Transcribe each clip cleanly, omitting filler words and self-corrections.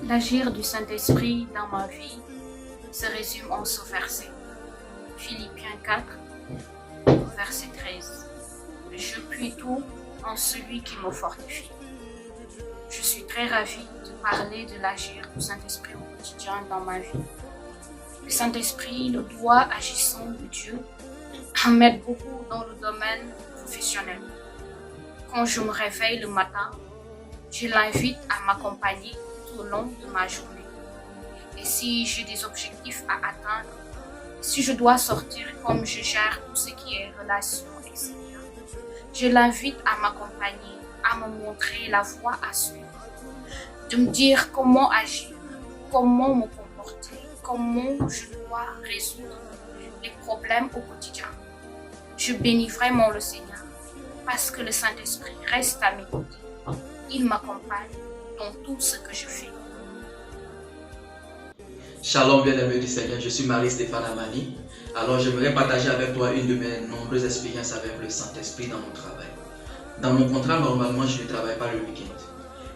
L'agir du Saint-Esprit dans ma vie se résume en ce verset. Philippiens 4, verset 13. Je puis tout en celui qui me fortifie. Je suis très ravie de parler de l'agir du Saint-Esprit au quotidien dans ma vie. Le Saint-Esprit, le doigt agissant de Dieu, m'aide beaucoup dans le domaine professionnel. Quand je me réveille le matin, je l'invite à m'accompagner tout au long de ma journée. Et si j'ai des objectifs à atteindre, si je dois sortir comme je gère tout ce qui est relations, etc., je l'invite à m'accompagner, à me montrer la voie à suivre, de me dire comment agir, comment me comporter, comment je dois résoudre les problèmes au quotidien. Je bénis vraiment le Seigneur parce que le Saint-Esprit reste à mes côtés. Il m'accompagne dans tout ce que je fais. Shalom bien-aimé du Seigneur, je suis Marie-Stéphane Amani. Alors j'aimerais partager avec toi une de mes nombreuses expériences avec le Saint-Esprit dans mon travail. Dans mon contrat, normalement, je ne travaille pas le week-end.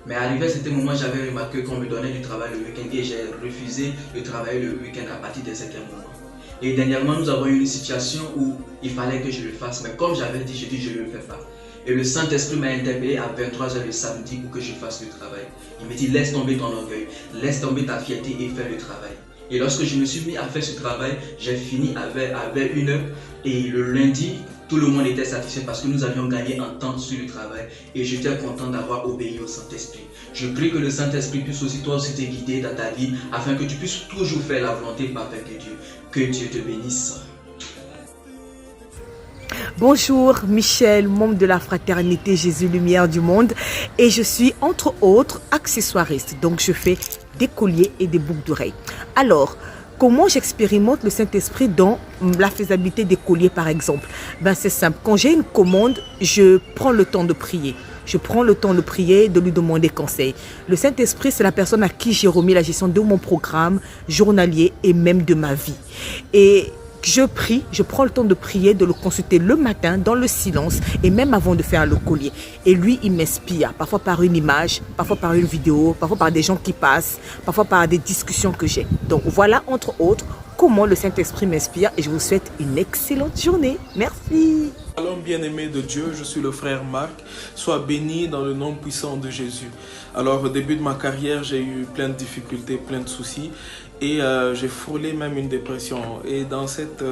Mais arrivé à certains moments, j'avais remarqué qu'on me donnait du travail le week-end et j'ai refusé de travailler le week-end à partir de certains moments. Et dernièrement, nous avons eu une situation où il fallait que je le fasse, mais comme j'avais dit, je dis je ne le fais pas. Et le Saint-Esprit m'a interpellé à 23h le samedi pour que je fasse le travail. Il me dit laisse tomber ton orgueil, laisse tomber ta fierté et fais le travail. Et lorsque je me suis mis à faire ce travail, j'ai fini avec 1h et le lundi, tout le monde était satisfait parce que nous avions gagné en temps sur le travail et j'étais content d'avoir obéi au Saint-Esprit. Je prie que le Saint-Esprit puisse aussi toi aussi te guider dans ta vie afin que tu puisses toujours faire la volonté parfaite de Dieu. Que Dieu te bénisse. Bonjour, Michel, membre de la Fraternité Jésus Lumière du Monde, et je suis entre autres accessoiriste, donc je fais des colliers et des boucles d'oreilles. Alors, comment j'expérimente le Saint-Esprit dans la faisabilité des colliers par exemple? C'est simple, quand j'ai une commande, je prends le temps de prier. Je prends le temps de prier, de lui demander conseil. Le Saint-Esprit, c'est la personne à qui j'ai remis la gestion de mon programme journalier et même de ma vie. Et je prie, je prends le temps de prier, de le consulter le matin dans le silence et même avant de faire le collier. Et lui, il m'inspire, parfois par une image, parfois par une vidéo, parfois par des gens qui passent, parfois par des discussions que j'ai. Donc voilà, entre autres, comment le Saint-Esprit m'inspire et je vous souhaite une excellente journée. Merci. Shalom bien-aimé de Dieu, je suis le frère Marc. Sois béni dans le nom puissant de Jésus. Alors au début de ma carrière, j'ai eu plein de difficultés, plein de soucis. Et j'ai frôlé même une dépression. Et dans cette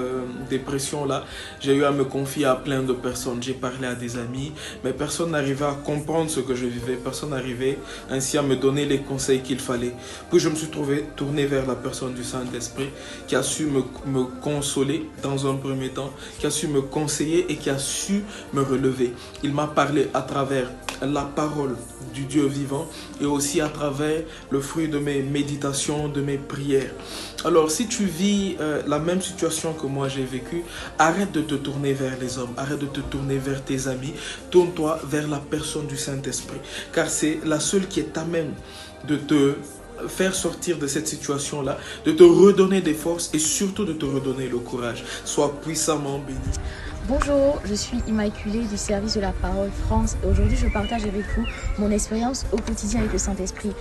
dépression-là, j'ai eu à me confier à plein de personnes. J'ai parlé à des amis, mais personne n'arrivait à comprendre ce que je vivais. Personne n'arrivait ainsi à me donner les conseils qu'il fallait. Puis je me suis tourné vers la personne du Saint-Esprit qui a su me consoler dans un premier temps, qui a su me conseiller et qui a su me relever. Il m'a parlé à travers la parole du Dieu vivant et aussi à travers le fruit de mes méditations, de mes prières. Alors si tu vis la même situation que moi j'ai vécu, arrête de te tourner vers les hommes, arrête de te tourner vers tes amis, tourne-toi vers la personne du Saint-Esprit, car c'est la seule qui est à même de te faire sortir de cette situation-là, de te redonner des forces et surtout de te redonner le courage. Sois puissamment béni. Bonjour, je suis Immaculée du service de la Parole France et aujourd'hui je partage avec vous mon expérience au quotidien avec le Saint-Esprit.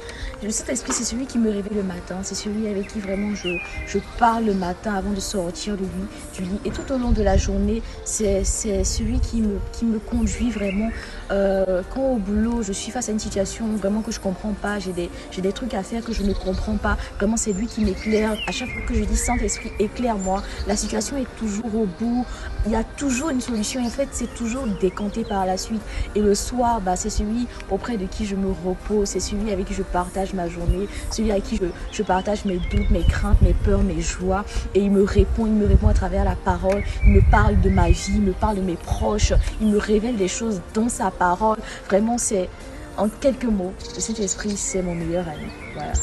Le Saint-Esprit, c'est celui qui me réveille le matin, c'est celui avec qui vraiment je parle le matin avant de sortir de lui, du lit, et tout au long de la journée, c'est celui qui me conduit vraiment. Quand au boulot je suis face à une situation vraiment que je ne comprends pas, j'ai des trucs à faire que je ne comprends pas, vraiment c'est lui qui m'éclaire. À chaque fois que je dis Saint-Esprit éclaire-moi, la situation est toujours au bout, il y a toujours une solution, en fait c'est toujours décanté par la suite. Et le soir, c'est celui auprès de qui je me repose, c'est celui avec qui je partage ma journée, celui avec qui je partage mes doutes, mes craintes, mes peurs, mes joies, et il me répond à travers la parole, il me parle de ma vie, il me parle de mes proches, il me révèle des choses dans sa parole. Vraiment c'est, en quelques mots, le Saint-Esprit c'est mon meilleur ami. Voilà.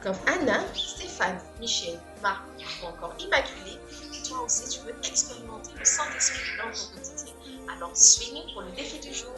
Comme Anna, Stéphane, Michel, Marc ou encore Immaculée, toi aussi tu veux expérimenter le Saint-Esprit dans ton quotidien. Alors suis-nous pour le défi du jour.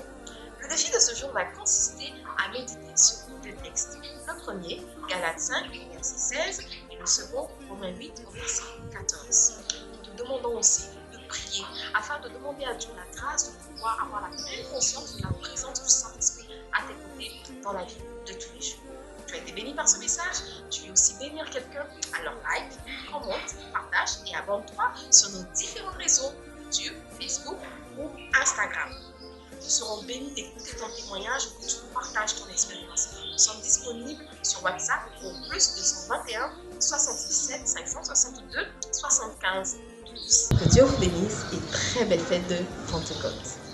Le défi de ce jour va consister à méditer sur deux textes. Le premier, Galates 5, verset 16, et le second, Romains 8, verset 14. Nous te demandons aussi de prier afin de demander à Dieu la grâce de pouvoir avoir la pleine conscience de la présence présence du Saint-Esprit à tes côtés dans la vie de tous les jours. Tu as été béni par ce message, tu veux aussi bénir quelqu'un, alors like, commente, partage et abonne-toi sur nos différents réseaux, YouTube, Facebook ou Instagram. Nous serons bénis d'écouter ton témoignage ou que tu nous partages ton expérience. Nous sommes disponibles sur WhatsApp au plus 221 77 562 75 12. Que Dieu vous bénisse et très belle fête de Pentecôte.